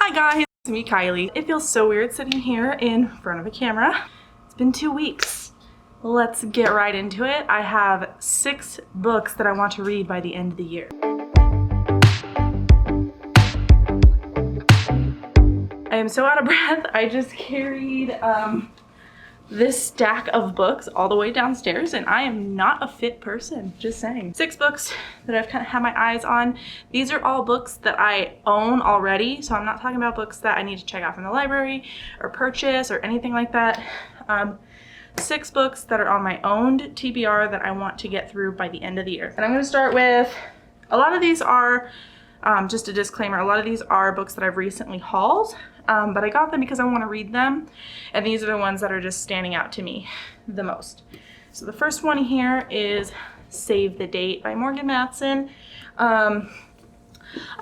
Hi guys, it's me Kylie. It feels so weird sitting here in front of a camera. It's been 2 weeks. Let's get right into it. I have 6 books that I want to read by the end of the year. I am so out of breath. I just carried this stack of books all the way downstairs, and I am not a fit person, just saying. 6 books that I've kind of had my eyes on. These are all books that I own already, so I'm not talking about books that I need to check out from the library or purchase or anything like that. 6 books that are on my owned TBR that I want to get through by the end of the year. And I'm going to start with, a lot of these are, just a disclaimer, a lot of these are books that I've recently hauled. But I got them because I want to read them, and these are the ones that are just standing out to me the most. So the first one here is Save the Date by Morgan Matson. I've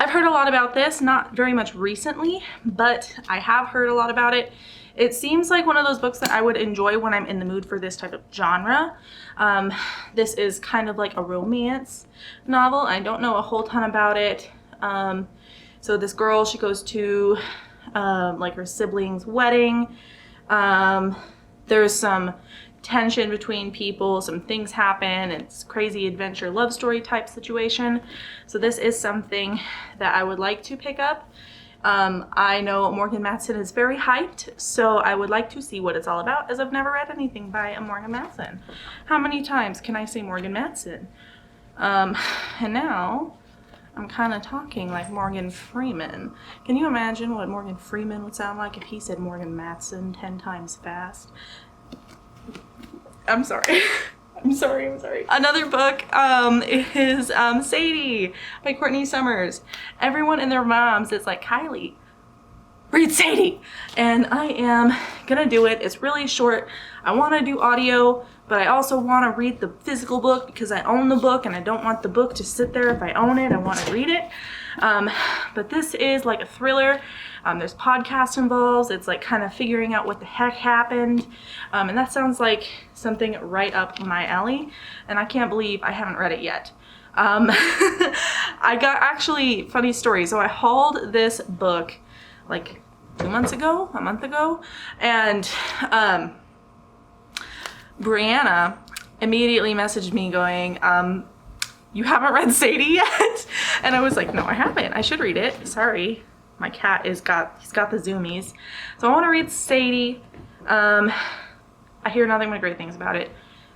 heard a lot about this, not very much recently, but I have heard a lot about it. It seems like one of those books that I would enjoy when I'm in the mood for this type of genre. This is kind of like a romance novel. I don't know a whole ton about it. So this girl, she goes to like her sibling's wedding. There's some tension between people, some things happen, it's crazy adventure love story type situation. So this is something that I would like to pick up. I know Morgan Matson is very hyped, so I would like to see what it's all about, as I've never read anything by a Morgan Matson. How many times can I say Morgan Matson? And now I'm kind of talking like Morgan Freeman. Can you imagine what Morgan Freeman would sound like if he said Morgan Matson 10 times fast? I'm sorry. I'm sorry. Another book is Sadie by Courtney Summers. Everyone and their moms is like, Kylie, read Sadie. And I am gonna do it. It's really short. I want to do audio, but I also want to read the physical book because I own the book and I don't want the book to sit there if I own it. I want to read it. But this is like a thriller. There's podcast involved. It's like kind of figuring out what the heck happened. And that sounds like something right up my alley. And I can't believe I haven't read it yet. I got, actually, funny story. So I hauled this book like 2 months ago, a month ago. And Brianna immediately messaged me going, you haven't read Sadie yet? And I was like, no, I haven't. I should read it. Sorry. My cat he's got the zoomies. So I want to read Sadie. I hear nothing but great things about it.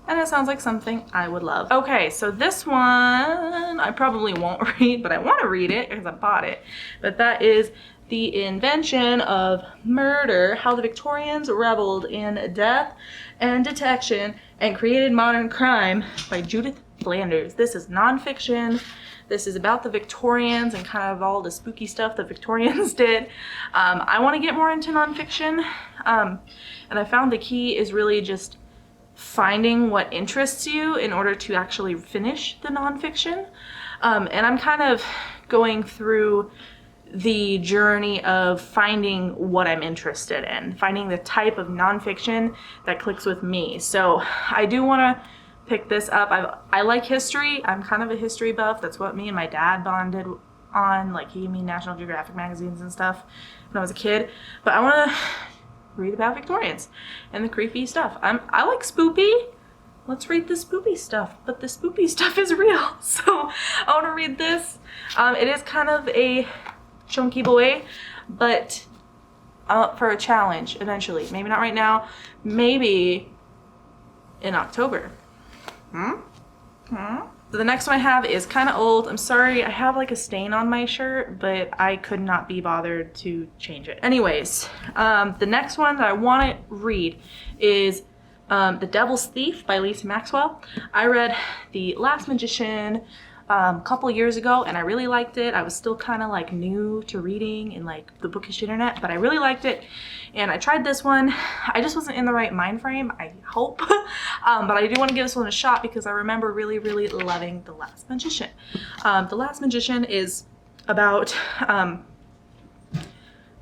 And it sounds like something I would love. Okay, so this one I probably won't read, but I want to read it because I bought it. But that is The Invention of Murder, How the Victorians Reveled in Death and Detection and Created Modern Crime by Judith Flanders. This is nonfiction. This is about the Victorians and kind of all the spooky stuff the Victorians did. I want to get more into nonfiction. And I found the key is really just finding what interests you in order to actually finish the nonfiction. And I'm kind of going through the journey of finding what I'm interested in, finding the type of nonfiction that clicks with me. So I do want to pick this up. I like history. I'm kind of a history buff. That's what me and my dad bonded on. Like, he gave me National Geographic magazines and stuff when I was a kid. But I want to read about Victorians and the creepy stuff. I like spoopy. Let's read the spoopy stuff. But the spoopy stuff is real. So I want to read this. It is kind of a chunky boy, but for a challenge eventually. Maybe not right now. Maybe in October. So the next one I have is kind of old. I'm sorry, I have like a stain on my shirt, but I could not be bothered to change it. Anyways, the next one that I want to read is The Devil's Thief by Lisa Maxwell. I read The Last Magician a couple years ago, and I really liked it. I was still kind of like new to reading in like the bookish internet, but I really liked it. And I tried this one. I just wasn't in the right mind frame, I hope. But I do want to give this one a shot because I remember really, really loving The Last Magician. The Last Magician is about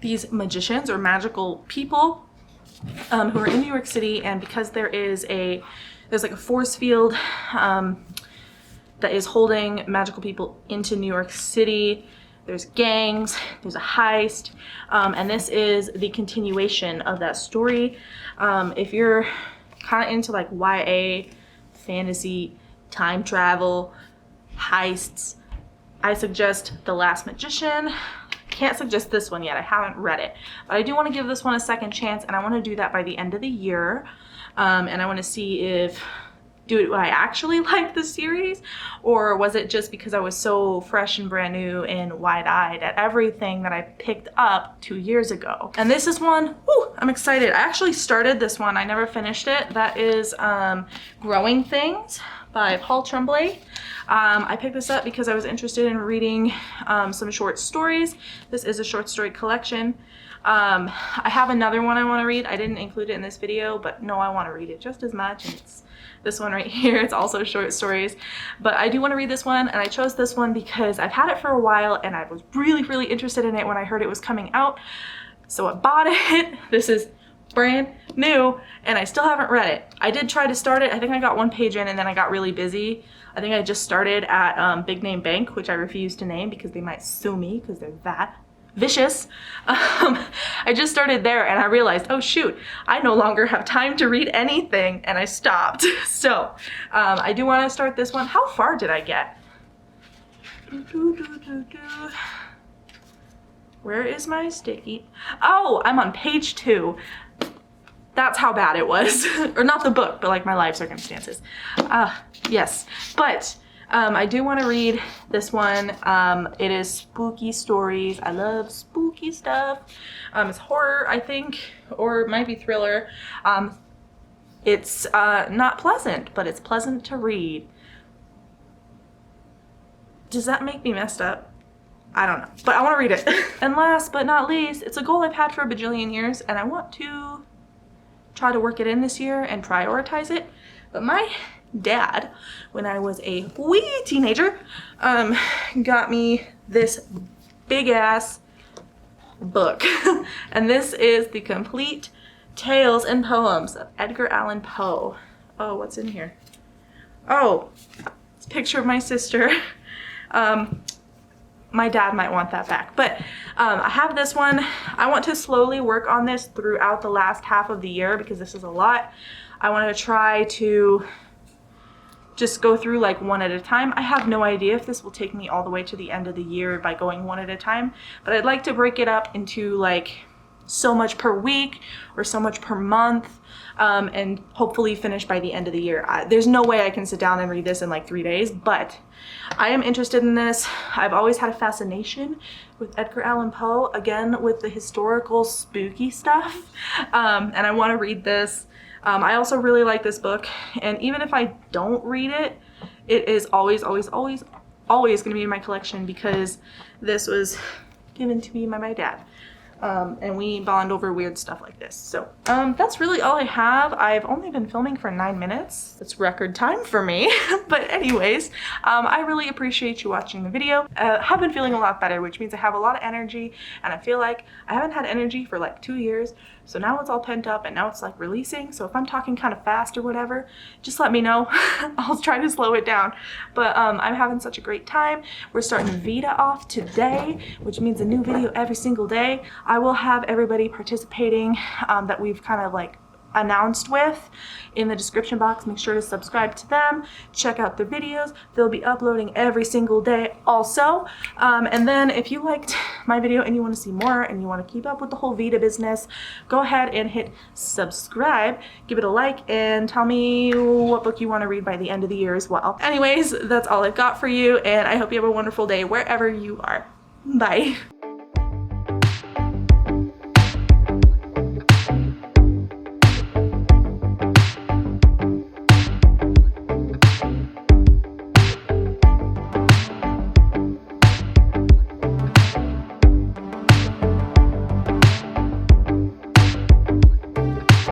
these magicians or magical people who are in New York City, and because there's like a force field that is holding magical people into New York City, there's gangs, there's a heist, and this is the continuation of that story. If you're kind of into like YA, fantasy, time travel, heists, I suggest The Last Magician. Can't suggest this one yet, I haven't read it, but I do want to give this one a second chance, and I want to do that by the end of the year. And I want to see if do I actually like the series, or was it just because I was so fresh and brand new and wide-eyed at everything that I picked up 2 years ago. And this is one, whew, I'm excited. I actually started this one, I never finished it. That is Growing Things by Paul Tremblay. I picked this up because I was interested in reading some short stories. This is a short story collection. I have another one I want to read. I didn't include it in this video, but no, I want to read it just as much. And it's this one right here. It's also short stories, but I do want to read this one, and I chose this one because I've had it for a while and I was really interested in it when I heard it was coming out. So I bought it. This is brand new and I still haven't read it. I did try to start it. I think I got 1 page in and then I got really busy. I think I just started at Big Name Bank, which I refuse to name because they might sue me because they're that vicious. I just started there and I realized, oh shoot, I no longer have time to read anything, and I stopped. So I do want to start this one. How far did I get? Where is my sticky? Oh, I'm on page 2. That's how bad it was. Or not the book, but like my life circumstances. Yes, but I do want to read this one. It is spooky stories. I love spooky stuff. It's horror, I think, or it might be thriller. It's not pleasant, but it's pleasant to read. Does that make me messed up? I don't know, but I want to read it. And last but not least, it's a goal I've had for a bajillion years, and I want to try to work it in this year and prioritize it. But my dad, when I was a wee teenager, got me this big ass book. And this is the complete tales and poems of Edgar Allan Poe. Oh, what's in here? Oh, it's a picture of my sister. My dad might want that back, but I have this one. I want to slowly work on this throughout the last half of the year because this is a lot. I want to try to just go through like one at a time. I have no idea if this will take me all the way to the end of the year by going one at a time, but I'd like to break it up into like so much per week or so much per month, and hopefully finish by the end of the year. There's no way I can sit down and read this in like 3 days, but I am interested in this. I've always had a fascination with Edgar Allan Poe, again with the historical spooky stuff, and I want to read this. I also really like this book, and even if I don't read it, it is always going to be in my collection because this was given to me by my dad. And we bond over weird stuff like this. So that's really all I have. I've only been filming for 9 minutes. That's record time for me. But anyways, I really appreciate you watching the video. I have been feeling a lot better, which means I have a lot of energy, and I feel like I haven't had energy for like 2 years. So now it's all pent up and now it's like releasing. So if I'm talking kind of fast or whatever, just let me know. I'll try to slow it down. But I'm having such a great time. We're starting Veda off today, which means a new video every single day. I will have everybody participating that we've kind of like announced with in the description box. Make sure to subscribe to them, check out their videos. They'll be uploading every single day also. And then if you liked my video and you want to see more and you want to keep up with the whole Veda business, go ahead and hit subscribe, give it a like, and tell me what book you want to read by the end of the year as well. Anyways, that's all I've got for you, and I hope you have a wonderful day wherever you are. Bye.